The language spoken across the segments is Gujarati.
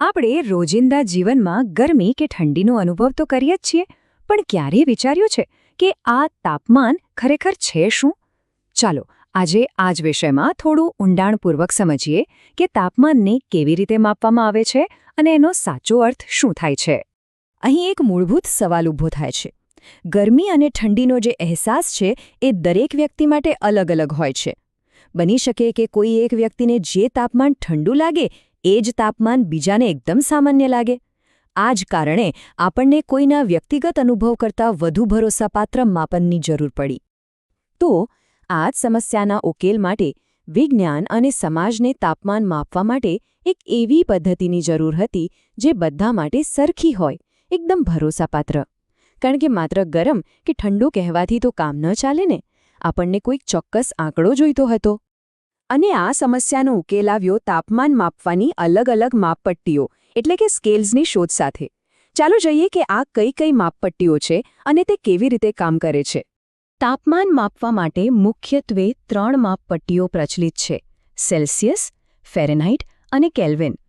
આપણે રોજિંદા જીવનમાં ગરમી કે ઠંડીનો અનુભવ તો કરીએ જ છીએ, પણ ક્યારેય વિચાર્યું છે કે આ તાપમાન ખરેખર છે શું? ચાલો આજે આ જ વિષયમાં થોડું ઊંડાણપૂર્વક સમજીએ કે તાપમાનને કેવી રીતે માપવામાં આવે છે અને એનો સાચો અર્થ શું થાય છે. અહીં એક મૂળભૂત સવાલ ઊભો થાય છે. ગરમી અને ઠંડીનો જે અહેસાસ છે એ દરેક વ્યક્તિ માટે અલગ અલગ હોય છે. બની શકે કે કોઈ એક વ્યક્તિને જે તાપમાન ઠંડુ લાગે એ જ તાપમાન બીજાને એકદમ સામાન્ય લાગે. આ જ કારણે આપણને કોઈના વ્યક્તિગત અનુભવ કરતાં વધુ ભરોસાપાત્ર માપનની જરૂર પડી. તો આ જ સમસ્યાના ઉકેલ માટે વિજ્ઞાન અને સમાજને તાપમાન માપવા માટે એક એવી પદ્ધતિની જરૂર હતી જે બધા માટે સરખી હોય, એકદમ ભરોસાપાત્ર. કારણ કે માત્ર ગરમ કે ઠંડુ કહેવાથી તો કામ ન ચાલે ને, આપણને કોઈક ચોક્કસ આંકડો જોઈતો હતો. અને આ સમસ્યાનો ઉકેલ આવ્યો તાપમાન માપવાની અલગ અલગ માપપટ્ટીઓ એટલે કે સ્કેલ્સની શોધ સાથે. ચાલો જોઈએ કે આ કઈ કઈ માપપટ્ટીઓ છે અને તે કેવી રીતે કામ કરે છે. તાપમાન માપવા માટે મુખ્યત્વે 3 માપપટ્ટીઓ પ્રચલિત છે: સેલ્સિયસ, ફેરનહાઇટ અને કેલ્વિન.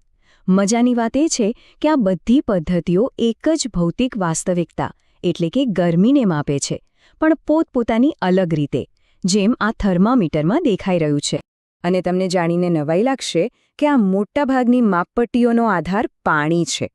મજાની વાત એ છે કે આ બધી પદ્ધતિઓ એક જ ભૌતિક વાસ્તવિકતા એટલે કે ગરમીને માપે છે, પણ પોતપોતાની અલગ રીતે, જેમ આ થર્મામીટરમાં દેખાઈ રહ્યું છે. અને તમને જાણીને નવાઈ લાગશે કે આ મોટાભાગની માપપટ્ટીઓનો આધાર પાણી છે.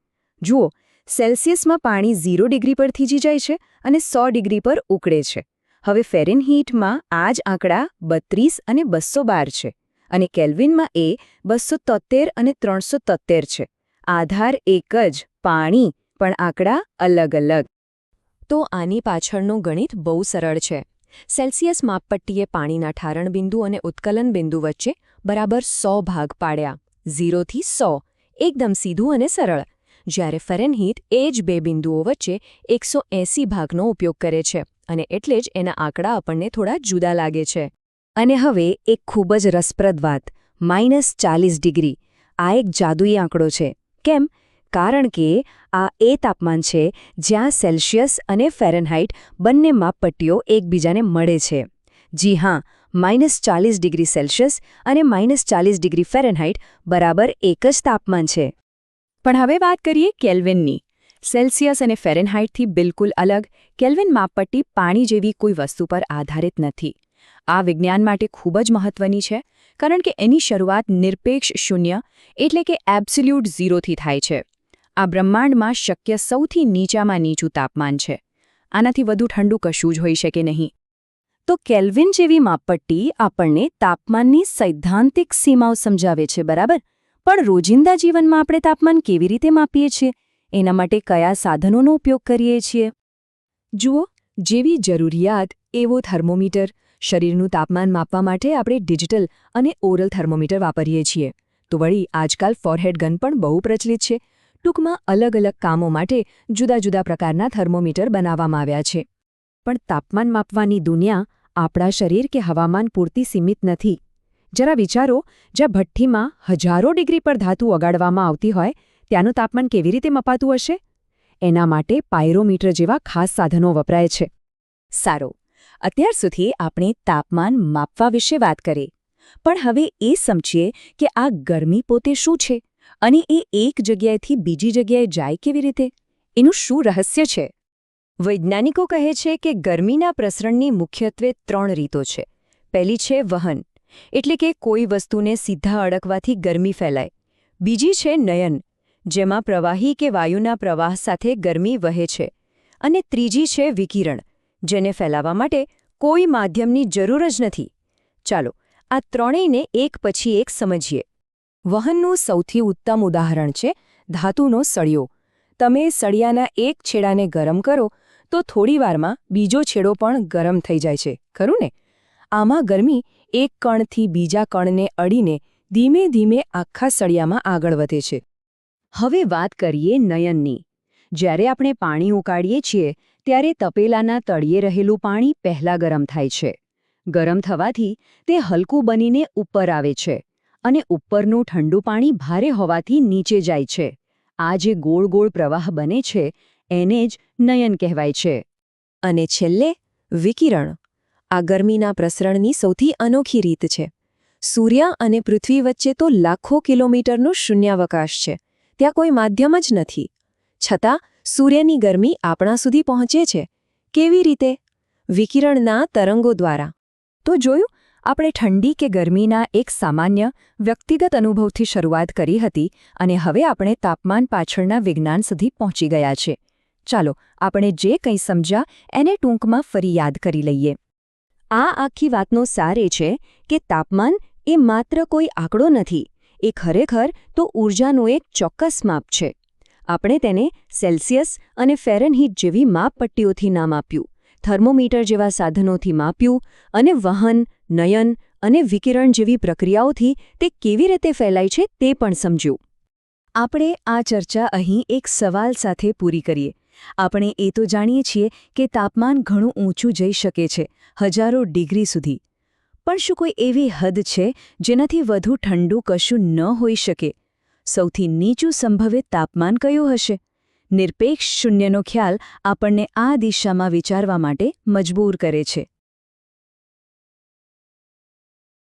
જુઓ, સેલ્સિયસમાં પાણી 0 ડિગ્રી પર થીજી જાય છે અને 100 ડિગ્રી પર ઉકળે છે. હવે ફેરનહીટમાં આ જ આંકડા 32 અને 212 છે, અને કેલ્વિનમાં એ 273 અને 373 છે. આધાર એક જ, પાણી, પણ આંકડા અલગ અલગ. તો આની પાછળનું ગણિત બહુ સરળ છે. સેલ્સિયસ માપપટ્ટીએ પાણીના ઠારણ બિંદુ અને ઉત્કલન બિંદુ વચ્ચે બરાબર 100 ભાગ પાડ્યા, 0 થી 100, એકદમ સીધું અને સરળ. જ્યારે ફેરનહીટ એ જ બે બિંદુઓ વચ્ચે 180 ભાગનો ઉપયોગ કરે છે, અને એટલે જ એના આંકડા આપણને થોડા જુદા લાગે છે. અને હવે એક ખૂબ જ રસપ્રદ વાત, -40 ડિગ્રી. આ એક જાદુઈ આંકડો છે. કેમ? કારણ કે આ એ તાપમાન છે જ્યાં સેલ્સિયસ અને ફેરનહાઇટ બંને માપપટ્ટીઓ એકબીજાને મળે છે. જી હા, -40 ડિગ્રી સેલ્સિયસ અને -40 ડિગ્રી ફેરનહાઇટ બરાબર એક જ તાપમાન છે. પણ હવે વાત કરીએ કેલ્વિનની. સેલ્સિયસ અને ફેરનહાઇટથી બિલકુલ અલગ, કેલ્વિન માપપટ્ટી પાણી જેવી કોઈ વસ્તુ પર આધારિત નથી. આ વિજ્ઞાન માટે ખૂબ જ મહત્વની છે, કારણ કે એની શરૂઆત નિરપેક્ષ શૂન્ય એટલે કે એબ્સોલ્યુટ ઝીરોથી થાય છે. આ બ્રહ્માંડમાં શક્ય સૌથી નીચામાં નીચું તાપમાન છે. આનાથી વધુ ઠંડુ કશું જ હોઈ શકે નહીં. તો કેલ્વિન જેવી માપપટ્ટી આપણને તાપમાનની સૈદ્ધાંતિક સીમાઓ સમજાવે છે, બરાબર? પણ રોજિંદા જીવનમાં આપણે તાપમાન કેવી રીતે માપીએ છીએ? એના માટે કયા સાધનોનો ઉપયોગ કરીએ છીએ? જુઓ, જેવી જરૂરિયાત એવો થર્મોમીટર. શરીરનું તાપમાન માપવા માટે આપણે ડિજિટલ અને ઓરલ થર્મોમીટર વાપરીએ છીએ. તો વળી આજકાલ ફોરહેડ ગન પણ બહુ પ્રચલિત છે. ટૂંકમાં અલગ અલગ કામો માટે જુદા જુદા પ્રકારના થર્મોમીટર બનાવવામાં આવ્યા છે. પણ તાપમાન માપવાની દુનિયા આપણા શરીર કે હવામાન પૂરતી સીમિત નથી. જરા વિચારો, જ્યાં ભઠ્ઠીમાં હજારો ડિગ્રી પર ધાતુ ઓગાળવામાં આવતી હોય, ત્યાંનું તાપમાન કેવી રીતે મપાતું હશે? એના માટે પાયરોમીટર જેવા ખાસ સાધનો વપરાય છે. સારું, અત્યાર સુધી આપણે તાપમાન માપવા વિશે વાત કરી. પણ હવે એ સમજીએ કે આ ગરમી પોતે શું છે અને એ એક જગ્યાએથી બીજી જગ્યાએ જાય કેવી રીતે? એનું શું રહસ્ય છે? વૈજ્ઞાનિકો કહે છે કે ગરમીના પ્રસરણની મુખ્યત્વે 3 રીતો છે. પહેલી છે વહન, એટલે કે કોઈ વસ્તુને સીધા અડકવાથી ગરમી ફેલાય. બીજી છે નયન, જેમાં પ્રવાહી કે વાયુના પ્રવાહ સાથે ગરમી વહે છે. અને ત્રીજી છે વિકિરણ, જેને ફેલાવવા માટે કોઈ માધ્યમની જરૂર જ નથી. ચાલો આ ત્રણેયને એક પછી એક સમજીએ. વહનનું સૌથી ઉત્તમ ઉદાહરણ છે ધાતુનો સળિયો. તમે સળિયાના એક છેડાને ગરમ કરો તો થોડીવારમાં બીજો છેડો પણ ગરમ થઈ જાય છે, ખરું ને? આમાં ગરમી એક કણથી બીજા કણને અડીને ધીમે ધીમે આખા સળિયામાં આગળ વધે છે. હવે વાત કરીએ નયનની. જ્યારે આપણે પાણી ઉકાળીએ છીએ ત્યારે તપેલાના તળિયે રહેલું પાણી પહેલાં ગરમ થાય છે. ગરમ થવાથી તે હલકું બનીને ઉપર આવે છે, અને ઉપરનું ઠંડુ પાણી ભારે હોવાથી નીચે જાય છે. આ જે ગોળ ગોળ પ્રવાહ બને છે એને જ નયન કહેવાય છે. અને છેલ્લે વિકિરણ. આ ગરમીના પ્રસરણની સૌથી અનોખી રીત છે. સૂર્ય અને પૃથ્વી વચ્ચે તો લાખો કિલોમીટરનો શૂન્યાવકાશ છે. ત્યાં કોઈ માધ્યમ જ નથી. છતાં સૂર્યની ગરમી આપણા સુધી પહોંચે છે. કેવી રીતે? વિકિરણના તરંગો દ્વારા. તો જોયું, આપણે ઠંડી કે ગરમીના એક સામાન્ય વ્યક્તિગત અનુભવથી શરૂઆત કરી હતી અને હવે આપણે તાપમાન પાછળના વિજ્ઞાન સુધી પહોંચી ગયા છે. ચાલો આપણે જે કંઈ સમજ્યા એને ટૂંકમાં ફરી યાદ કરી લઈએ. આ આખી વાતનો સાર એ છે કે તાપમાન એ માત્ર કોઈ આંકડો નથી, એ ખરેખર તો ઊર્જાનું એક ચોક્કસ માપ છે. આપણે તેને સેલ્સિયસ અને ફેરનહીટ જેવી માપપટ્ટીઓથી નામ આપ્યું, થર્મોમીટર જેવા સાધનોથી માપ્યું અને વહન, નયન અને વિકિરણ જેવી પ્રક્રિયાઓથી તે કેવી રીતે ફેલાય છે તે પણ સમજ્યું. આપણે આ ચર્ચા અહીં એક સવાલ સાથે પૂરી કરીએ. આપણે એ તો જાણીએ છીએ કે તાપમાન ઘણું ઊંચું જઈ શકે છે, હજારો ડિગ્રી સુધી. પણ શું કોઈ એવી હદ છે જેનાથી વધુ ઠંડુ કશું ન હોઈ શકે? સૌથી નીચું સંભવિત તાપમાન કયું હશે? નિરપેક્ષ શૂન્યનો ખ્યાલ આપણને આ દિશામાં વિચારવા માટે મજબૂર કરે છે.